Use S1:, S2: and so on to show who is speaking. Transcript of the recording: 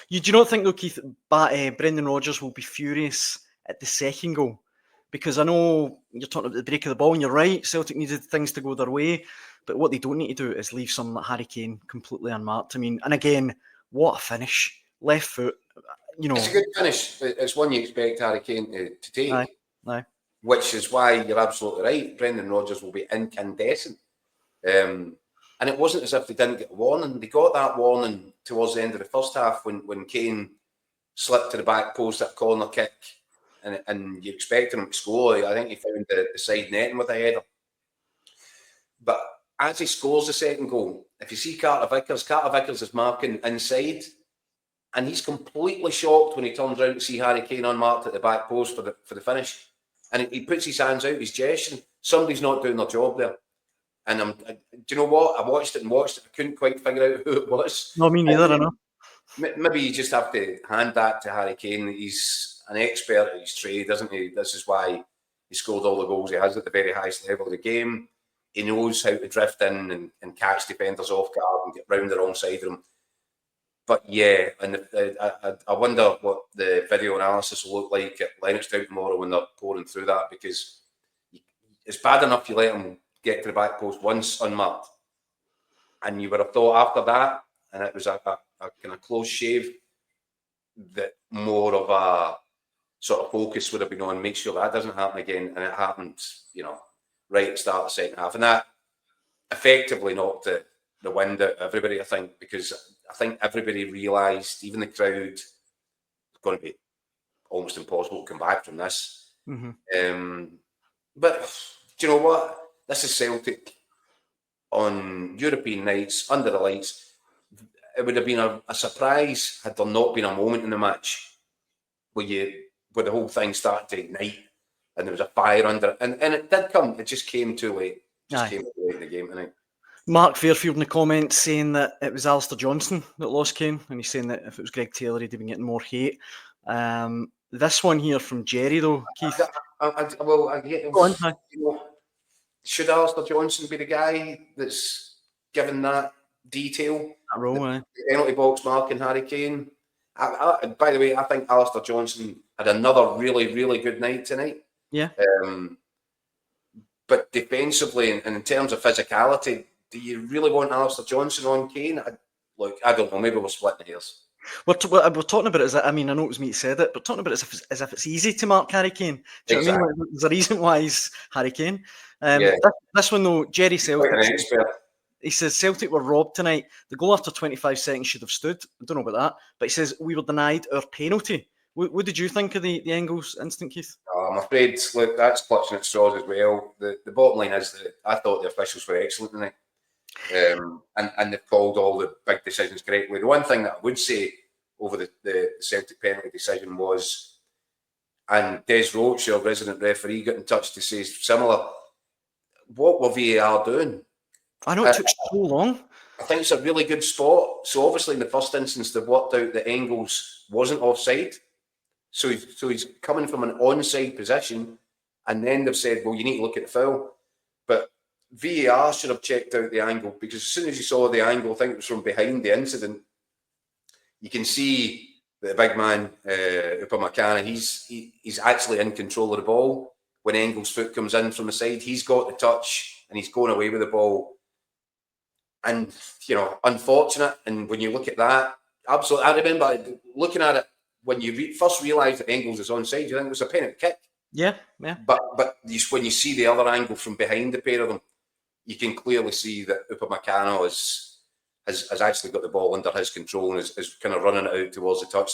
S1: You do not think though, Keith, Brendan Rodgers will be furious at the second goal? Because I know you're talking about the break of the ball, and you're right, Celtic needed things to go their way, but what they don't need to do is leave someone like Harry Kane completely unmarked. I mean, and again, what a finish. Left foot,
S2: It's a good finish. It's one you expect Harry Kane to take.
S1: Aye.
S2: Which is why you're absolutely right. Brendan Rodgers will be incandescent. And it wasn't as if they didn't get a warning. They got that warning towards the end of the first half when Kane slipped to the back post at a corner kick, and you're expecting him to score. I think he found the side netting with a header. But as he scores the second goal, if you see Carter Vickers is marking inside, and he's completely shocked when he turns around to see Harry Kane unmarked at the back post for the finish. And he puts his hands out, he's gesturing. Somebody's not doing their job there. And do you know what? I watched it. I couldn't quite figure out who it was.
S1: No, me neither, I know.
S2: Maybe you just have to hand that to Harry Kane. He's an expert at his trade, isn't he? This is why he scored all the goals he has at the very highest level of the game. He knows how to drift in and catch defenders off guard and get round the wrong side of them. But yeah, and I wonder what the video analysis will look like at Lennoxtown tomorrow when they're pouring through that, because it's bad enough you let them get to the back post once unmarked, and you would have thought after that, and it was a kind of close shave, that more of a sort of focus would have been on make sure that doesn't happen again, and it happened, right at the start of the second half, and that effectively knocked the wind out of everybody, I think, because I think everybody realised, even the crowd, it's going to be almost impossible to come back from this.
S1: Mm-hmm.
S2: But do you know what? This is Celtic on European nights, under the lights. It would have been a surprise had there not been a moment in the match where the whole thing started to ignite and there was a fire under it. And it did come. It just came too late. Came too late in the game tonight.
S1: Mark Fairfield in the comments saying that it was Alistair Johnson that lost Kane, and he's saying that if it was Greg Taylor, he'd have been getting more hate. This one here from Jerry, though, Keith.
S2: Should Alistair Johnson be the guy that's given that detail?
S1: That role,
S2: the penalty box marking Harry Kane. By the way, I think Alistair Johnson had another really, really good night tonight.
S1: Yeah.
S2: But defensively and in terms of physicality, do you really want Alistair Johnson on Kane? I don't know. Maybe we're splitting hairs.
S1: We're talking about it as I know it was me who said it, but talking about it as if it's easy to mark Harry Kane. Do you know what I mean? There's a reason why he's Harry Kane. This one though, Jerry Celtic.
S2: Like an expert.
S1: He says Celtic were robbed tonight. The goal after 25 seconds should have stood. I don't know about that, but he says we were denied our penalty. What did you think of the Engels incident, Keith?
S2: I'm afraid, look, that's clutching at straws as well. The bottom line is that I thought the officials were excellent tonight. And they've called all the big decisions correctly. The one thing that I would say over the Celtic penalty decision was, and Des Roach, our resident referee, got in touch to say similar, what were VAR doing?
S1: I know it took so long.
S2: I think it's a really good spot. So obviously in the first instance, they've worked out that Engels wasn't offside. So he's coming from an onside position, and then they've said, well, you need to look at the foul. But VAR should have checked out the angle, because as soon as you saw the angle, I think it was from behind the incident, you can see that the big man, Upamecano, he's actually in control of the ball. When Engels' foot comes in from the side, he's got the touch and he's going away with the ball. And, unfortunate. And when you look at that, absolutely, I remember looking at it when you first realised that Engels is onside, you think it was a penalty kick.
S1: Yeah.
S2: But when you see the other angle from behind the pair of them, you can clearly see that Upamecano has actually got the ball under his control and is kind of running it out towards the touchline.